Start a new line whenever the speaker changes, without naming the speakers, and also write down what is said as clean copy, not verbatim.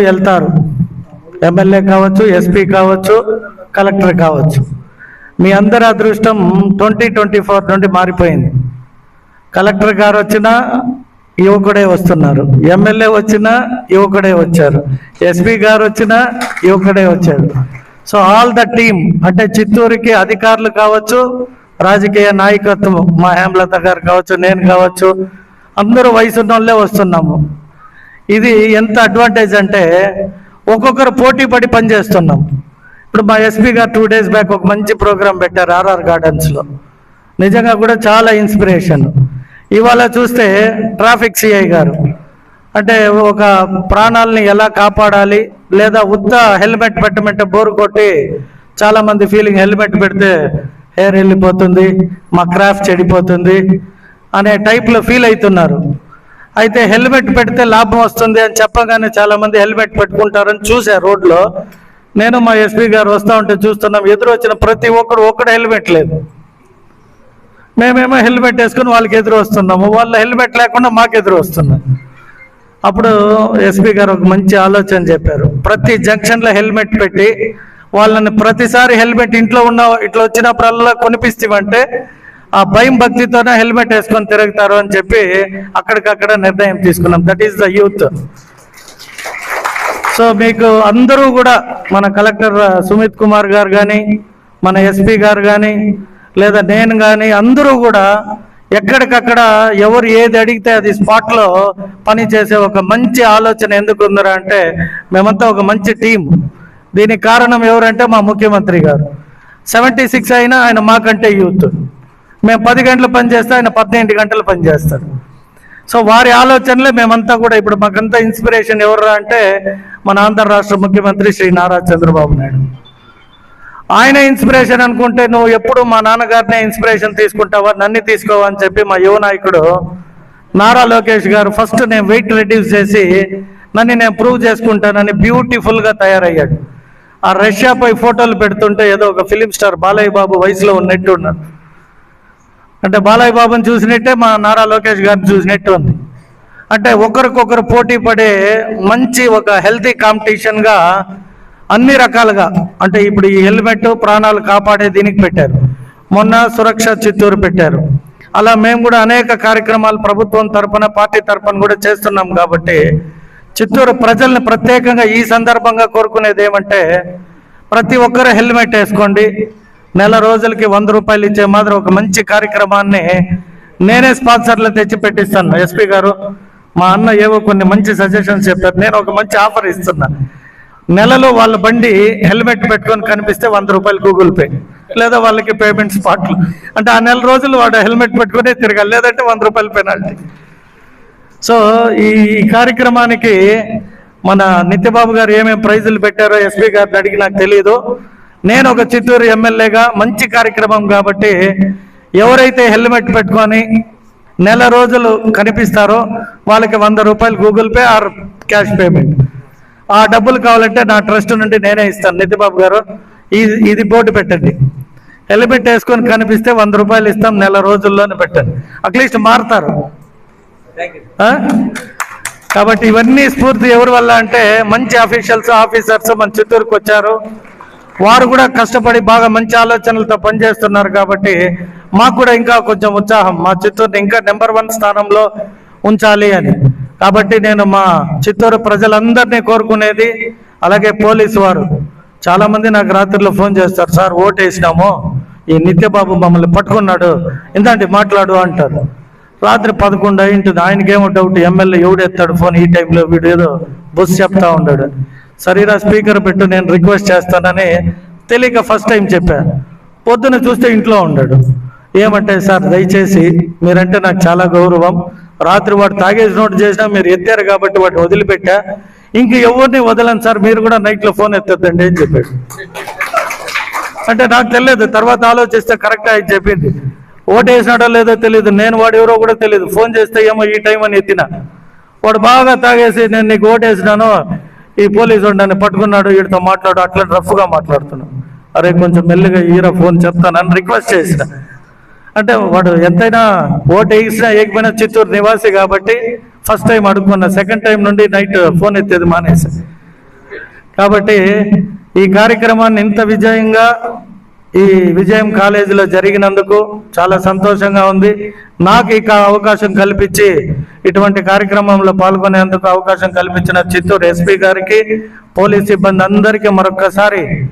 వెళ్తారు, ఎమ్మెల్యే కావచ్చు, ఎస్పీ కావచ్చు, కలెక్టర్ కావచ్చు. మీ అందరి అదృష్టం 2024 నుండి మారిపోయింది. కలెక్టర్ గారు వచ్చినా యువకుడే వస్తున్నారు, ఎమ్మెల్యే వచ్చినా యువకుడే వచ్చారు, ఎస్పీ గారు వచ్చినా యువకుడే వచ్చారు. సో ఆల్ ద టీమ్, అంటే చిత్తూరుకి అధికారులు కావచ్చు, రాజకీయ నాయకత్వం, మా హేమలత గారు కావచ్చు, నేను కావచ్చు, అందరూ వయసున్న వాళ్ళే వస్తున్నాము. ఇది ఎంత అడ్వాంటేజ్ అంటే ఒక్కొక్కరు పోటీ పడి పనిచేస్తున్నాం. ఇప్పుడు మా ఎస్పీ గారు 2 days బ్యాక్ ఒక మంచి ప్రోగ్రాం పెట్టారు ఆర్ఆర్ గార్డెన్స్లో. నిజంగా కూడా చాలా ఇన్స్పిరేషన్. ఇవాళ చూస్తే ట్రాఫిక్ సిఐ గారు అంటే ఒక ప్రాణాలని ఎలా కాపాడాలి, లేదా ఉత్త హెల్మెట్ పెట్టమంటే బోరు కొట్టి చాలామంది ఫీలింగ్ హెల్మెట్ పెడితే హెయిర్ వెళ్ళిపోతుంది, మా క్రాఫ్ట్ చెడిపోతుంది అనే టైప్లో ఫీల్ అవుతున్నారు. అయితే హెల్మెట్ పెడితే లాభం వస్తుంది అని చెప్పగానే చాలామంది హెల్మెట్ పెట్టుకుంటారని చూసా రోడ్లో. నేను మా ఎస్పీ గారు వస్తూ ఉంటే చూస్తున్నాం, ఎదురు వచ్చిన ప్రతి ఒక్కడు హెల్మెట్ లేదు. మేమేమో హెల్మెట్ వేసుకుని వాళ్ళకి ఎదురు వస్తున్నాము, వాళ్ళ హెల్మెట్ లేకుండా మాకు ఎదురు వస్తున్నాం. అప్పుడు ఎస్పీ గారు ఒక మంచి ఆలోచన చెప్పారు, ప్రతి జంక్షన్లో హెల్మెట్ పెట్టి వాళ్ళని ప్రతిసారి హెల్మెట్ ఇంట్లో ఉన్న ఇట్లా వచ్చినప్పుడల్లా కొనిపిస్తామంటే ఆ భయం భక్తితోనే హెల్మెట్ వేసుకొని తిరుగుతారు అని చెప్పి అక్కడికక్కడ నిర్ణయం తీసుకున్నాం. That is the youth. So మీకు అందరూ కూడా మన కలెక్టర్ సుమిత్ కుమార్ గారు కానీ, మన ఎస్పీ గారు కానీ, లేదా నేను కానీ అందరూ కూడా ఎక్కడికక్కడ ఎవరు ఏది అడిగితే అది స్పాట్లో పని చేసే ఒక మంచి ఆలోచన ఎందుకు ఉందరా అంటే మేమంతా ఒక మంచి టీం. దీనికి కారణం ఎవరంటే మా ముఖ్యమంత్రి గారు. 76 అయినా ఆయన మాకంటే యూత్. మేము 10 గంటలు పనిచేస్తే ఆయన 18 గంటలు పనిచేస్తారు. సో వారి ఆలోచనలే మేమంతా కూడా. ఇప్పుడు మాకంతా ఇన్స్పిరేషన్ ఎవరు అంటే మన ఆంధ్ర రాష్ట్ర ముఖ్యమంత్రి శ్రీ నారా చంద్రబాబు నాయుడు. ఆయన ఇన్స్పిరేషన్ అనుకుంటే నువ్వు ఎప్పుడు మా నాన్నగారినే ఇన్స్పిరేషన్ తీసుకుంటావా, నన్ను తీసుకోవా అని చెప్పి మా యువ నాయకుడు నారా లోకేష్ గారు ఫస్ట్ నేను వెయిట్ రెడ్యూస్ చేసి నన్ను నేను ప్రూవ్ చేసుకుంటానని బ్యూటిఫుల్గా తయారయ్యాడు. ఆ రష్యాపై ఫోటోలు పెడుతుంటే ఏదో ఒక ఫిలిం స్టార్ బాలయ్య బాబు వయసులో ఉన్నట్టు ఉన్నాడు. అంటే బాలయ్య బాబుని చూసినట్టే మా నారా లోకేష్ గారిని చూసినట్టు ఉంది. అంటే ఒకరికొకరు పోటీ పడే మంచి ఒక హెల్తీ కాంపిటీషన్గా అన్ని రకాలుగా. అంటే ఇప్పుడు ఈ హెల్మెట్ ప్రాణాలు కాపాడే దీనికి పెట్టారు, మొన్న సురక్ష చిత్తూరు పెట్టారు. అలా మేము కూడా అనేక కార్యక్రమాలు ప్రభుత్వం తరఫున, పార్టీ తరఫున కూడా చేస్తున్నాం. కాబట్టి చిత్తూరు ప్రజల్ని ప్రత్యేకంగా ఈ సందర్భంగా కోరుకునేది ఏమంటే ప్రతి ఒక్కరు హెల్మెట్ వేసుకోండి. నెల రోజులకి 100 రూపాయలు ఇచ్చే మాత్రం ఒక మంచి కార్యక్రమాన్ని నేనే స్పాన్సర్లు తెచ్చి పెట్టిస్తాను. ఎస్పీ గారు మా అన్న ఏవో కొన్ని మంచి సజెషన్స్ చెప్పారు, నేను ఒక మంచి ఆఫర్ ఇస్తున్నా. నెలలో వాళ్ళ బండి హెల్మెట్ పెట్టుకొని కనిపిస్తే 100 రూపాయలు గూగుల్ పే, లేదా వాళ్ళకి పేమెంట్ స్పాట్లు. అంటే ఆ నెల రోజులు వాడు హెల్మెట్ పెట్టుకునే తిరగాలి, లేదంటే 100 రూపాయలు పెనాల్టీ. సో ఈ కార్యక్రమానికి మన నిత్యబాబు గారు ఏమేమి ప్రైజులు పెట్టారో ఎస్పీ గారిని అడిగి నాకు తెలియదు. నేను ఒక చిత్తూరు ఎమ్మెల్యేగా మంచి కార్యక్రమం కాబట్టి ఎవరైతే హెల్మెట్ పెట్టుకొని నెల రోజులు కనిపిస్తారో వాళ్ళకి 100 రూపాయలు Google Pay or cash payment. ఆ డబ్బులు కావాలంటే నా ట్రస్ట్ నుండి నేనే ఇస్తాను. నిత్యబాబు గారు ఇది బోర్డు పెట్టండి, హెల్మెట్ వేసుకొని కనిపిస్తే 100 రూపాయలు ఇస్తాం, నెల రోజుల్లోనే పెట్టండి. అట్లీస్ట్ మారుతారు. కాబట్టి ఇవన్నీ స్ఫూర్తి ఎవరి వల్ల అంటే మంచి ఆఫీసర్స్ మన చిత్తూరుకు వచ్చారు. వారు కూడా కష్టపడి బాగా మంచి ఆలోచనలతో పనిచేస్తున్నారు. కాబట్టి మాకు కూడా ఇంకా కొంచెం ఉత్సాహం, మా చిత్తూరుని ఇంకా నెంబర్ 1 స్థానంలో ఉంచాలి అని. కాబట్టి నేను మా చిత్తూరు ప్రజలందరినీ కోరుకునేది, అలాగే పోలీసు వారు చాలామంది నాకు రాత్రిలో ఫోన్ చేస్తారు, సార్ ఓటు వేసినాము, ఈ నిత్యబాబు మమ్మల్ని పట్టుకున్నాడు, ఇందండి మాట్లాడు అంటారు. రాత్రి 11 అయింటుంది. ఆయనకేమో డౌట్, ఎమ్మెల్యే ఎవడెత్తాడు ఫోన్ ఈ టైంలో, వీడు ఏదో బుస్ చెప్తా ఉన్నాడు. సరేరా స్పీకర్ పెట్టు, నేను రిక్వెస్ట్ చేస్తానని తెలియక ఫస్ట్ టైం చెప్పా. పొద్దున చూస్తే ఇంట్లో ఉన్నాడు. ఏమంటే సార్ దయచేసి మీరంటే నాకు చాలా గౌరవం, రాత్రి వాడు తాగేసి నోటు చేసినా మీరు ఎత్తారు కాబట్టి వాడిని వదిలిపెట్టా, ఇంక ఎవరిని వదలను సార్, మీరు కూడా నైట్లో ఫోన్ ఎత్తద్దండి అని చెప్పాడు. అంటే నాకు తెలియదు, తర్వాత ఆలోచిస్తే కరెక్ట్ అని చెప్పింది. ఓటు వేసినాడో లేదో తెలియదు, నేను వాడు ఎవరో కూడా తెలియదు. ఫోన్ చేస్తే ఏమో ఈ టైం అని ఎత్తిన. వాడు బాగా తాగేసి నేను నీకు ఓటు వేసినాను, ఈ పోలీసు వాడు నన్ను పట్టుకున్నాడు, వీడితో మాట్లాడు, అట్లా రఫ్గా మాట్లాడుతున్నాను. అరే కొంచెం మెల్లిగా ఈరా ఫోన్ చెప్తానని రిక్వెస్ట్ చేసిన. అంటే వాడు ఎంతైనా ఓటు వేసినా ఏకపోయినా చిత్తూరు నివాసి కాబట్టి ఫస్ట్ టైం అడుక్కున్నా. సెకండ్ టైం నుండి నైట్ ఫోన్ ఎత్తేది మానేసి. కాబట్టి ఈ కార్యక్రమాన్ని ఇంత విజయంగా ఈ విజయం కాలేజీలో జరిగినందుకు చాలా సంతోషంగా ఉంది. నాకు ఇక అవకాశం కల్పించి ఇటువంటి కార్యక్రమంలో పాల్గొనేందుకు అవకాశం కల్పించిన చిత్తూరు ఎస్పీ గారికి, పోలీస్ సిబ్బంది అందరికీ మరొక్కసారి